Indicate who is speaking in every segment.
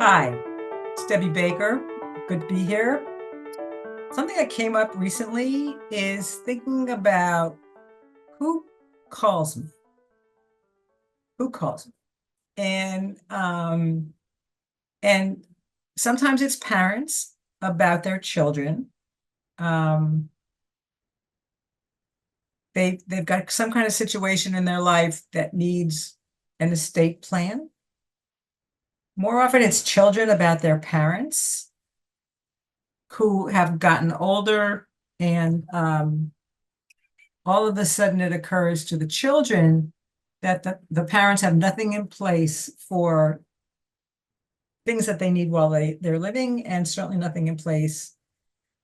Speaker 1: Hi, it's Debbie Baker. Good to be here. Something that came up recently is thinking about who calls me, who calls me. And sometimes it's parents about their children. Um, they've got some kind of situation in their life that needs an estate plan. More often it's children about their parents who have gotten older and all of a sudden it occurs to the children that the parents have nothing in place for things that they need while they're living, and certainly nothing in place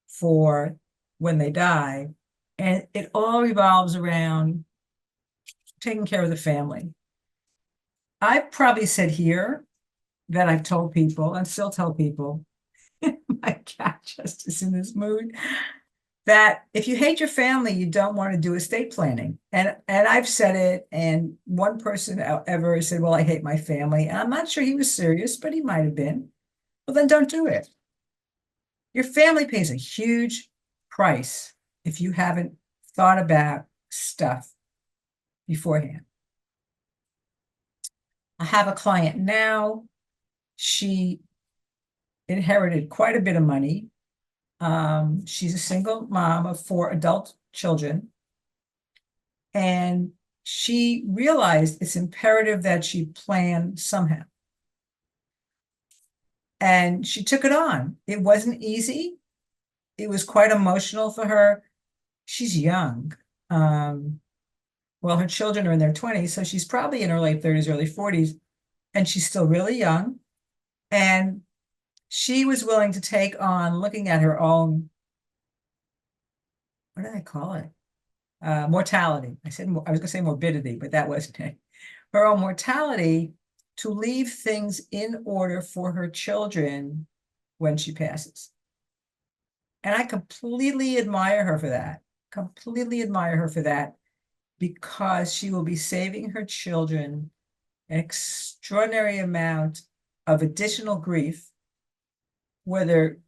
Speaker 1: for when they die. And it all revolves around taking care of the family. I've probably said here that I've told people and still tell people, my cat just is in this mood, that if you hate your family, you don't want to do estate planning. And I've said it, and one person ever said, well, I hate my family. And I'm not sure he was serious, but he might have been. Well, then don't do it. Your family pays a huge price if you haven't thought about stuff beforehand. I have a client now. She inherited quite a bit of money. She's a single mom of 4 adult children. And she realized it's imperative that she plan somehow. And she took it on. It wasn't easy. It was quite emotional for her. She's young. Well, her children are in their 20s, so she's probably in her late 30s, early 40s, and she's still really young. And she was willing to take on looking at her own, what do I call it? Mortality. I was going to say morbidity, but that wasn't it. Her own mortality, to leave things in order for her children when she passes. And I completely admire her for that. Completely admire her for that, because she will be saving her children an extraordinary amount of additional grief, whether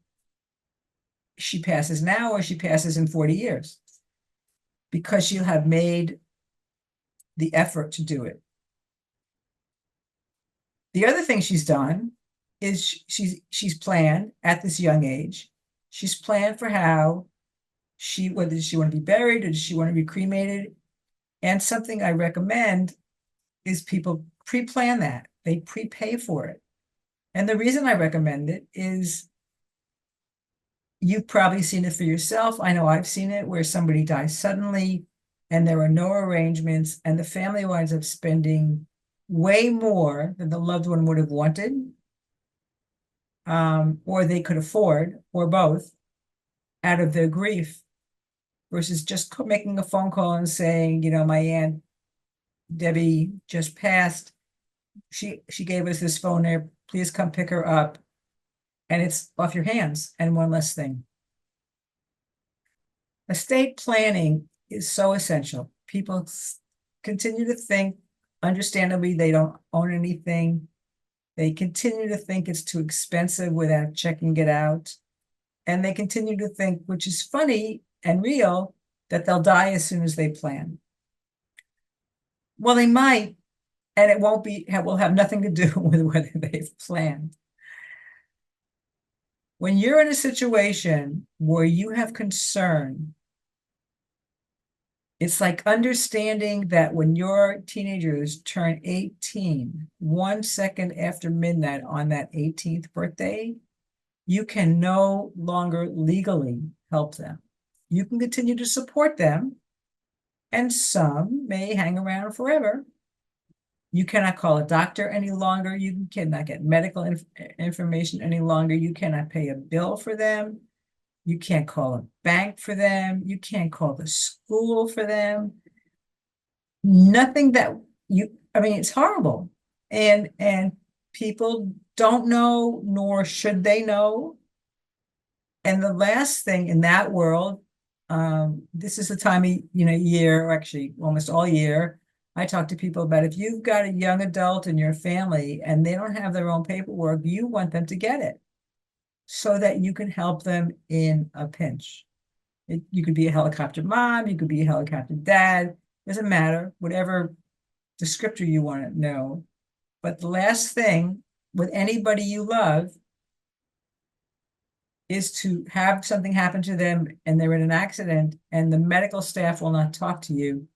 Speaker 1: she passes now or she passes in 40 years, because she'll have made the effort to do it. The other thing she's done is she's planned at this young age. She's planned for how whether does she want to be buried or does she want to be cremated. And something I recommend is people pre-plan that. They prepay for it. And the reason I recommend it is, you've probably seen it for yourself. I know I've seen it, where somebody dies suddenly and there are no arrangements, and the family winds up spending way more than the loved one would have wanted, or they could afford, or both, out of their grief, versus just making a phone call and saying, my Aunt Debbie just passed. She gave us this phone there. Please come pick her up. And it's off your hands, and one less thing. Estate planning is so essential. People continue to think, understandably, they don't own anything. They continue to think it's too expensive without checking it out. And they continue to think, which is funny and real, that they'll die as soon as they plan. Well, they might, and it will have nothing to do with whether they've planned. When you're in a situation where you have concern, it's like understanding that when your teenagers turn 18, 1 second after midnight on that 18th birthday, you can no longer legally help them. You can continue to support them, and some may hang around forever. You cannot call a doctor any longer. You cannot get medical information any longer. You cannot pay a bill for them. You can't call a bank for them. You can't call the school for them. Nothing that it's horrible. And people don't know, nor should they know. And the last thing in that world, this is the time of year, or actually almost all year, I talk to people about if you've got a young adult in your family and they don't have their own paperwork, you want them to get it so that you can help them in a pinch. You could be a helicopter mom, you could be a helicopter dad, doesn't matter, whatever descriptor you want to know. But the last thing with anybody you love is to have something happen to them and they're in an accident and the medical staff will not talk to you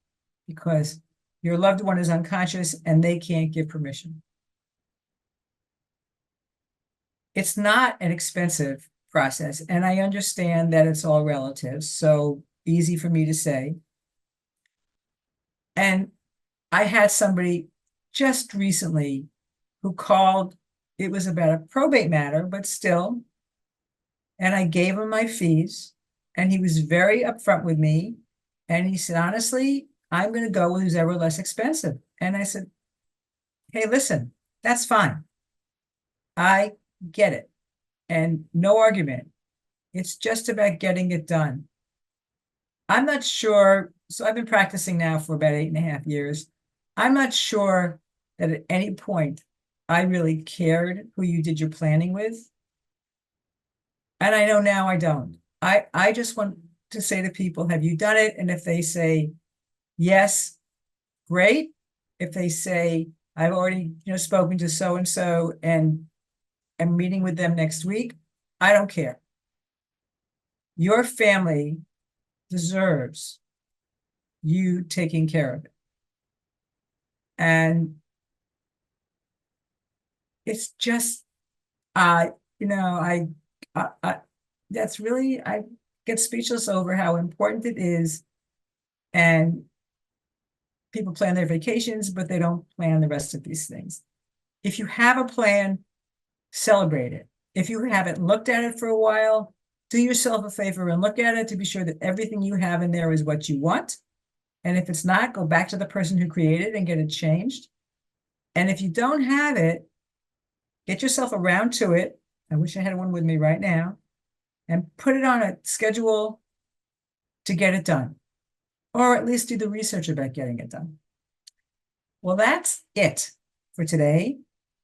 Speaker 1: because your loved one is unconscious and they can't give permission. It's not an expensive process, and I understand that it's all relative, so easy for me to say. And I had somebody just recently who called, it was about a probate matter, but still, and I gave him my fees, and he was very upfront with me, and he said, honestly, I'm going to go with who's ever less expensive. And I said, hey, listen, that's fine. I get it. And no argument. It's just about getting it done. I'm not sure. So I've been practicing now for about 8.5 years. I'm not sure that at any point I really cared who you did your planning with. And I know now I don't. I just want to say to people, have you done it? And if they say yes, great. If they say, I've already, spoken to so-and-so and am meeting with them next week, I don't care. Your family deserves you taking care of it. And it's just, I that's really, I get speechless over how important it is. And people plan their vacations, but they don't plan the rest of these things. If you have a plan, celebrate it. If you haven't looked at it for a while, do yourself a favor and look at it to be sure that everything you have in there is what you want. And if it's not, go back to the person who created it and get it changed. And if you don't have it, get yourself around to it. I wish I had one with me right now. And put it on a schedule to get it done. Or at least do the research about getting it done. Well, that's it for today.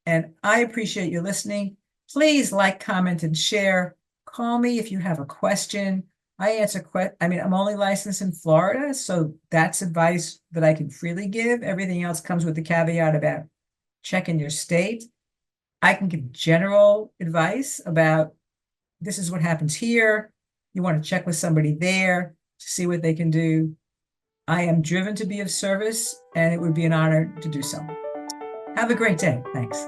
Speaker 1: And I appreciate you listening. Please like, comment, and share. Call me if you have a question. I answer I'm only licensed in Florida, so that's advice that I can freely give. Everything else comes with the caveat about checking your state. I can give general advice about this is what happens here. You want to check with somebody there to see what they can do. I am driven to be of service, and it would be an honor to do so. Have a great day. Thanks.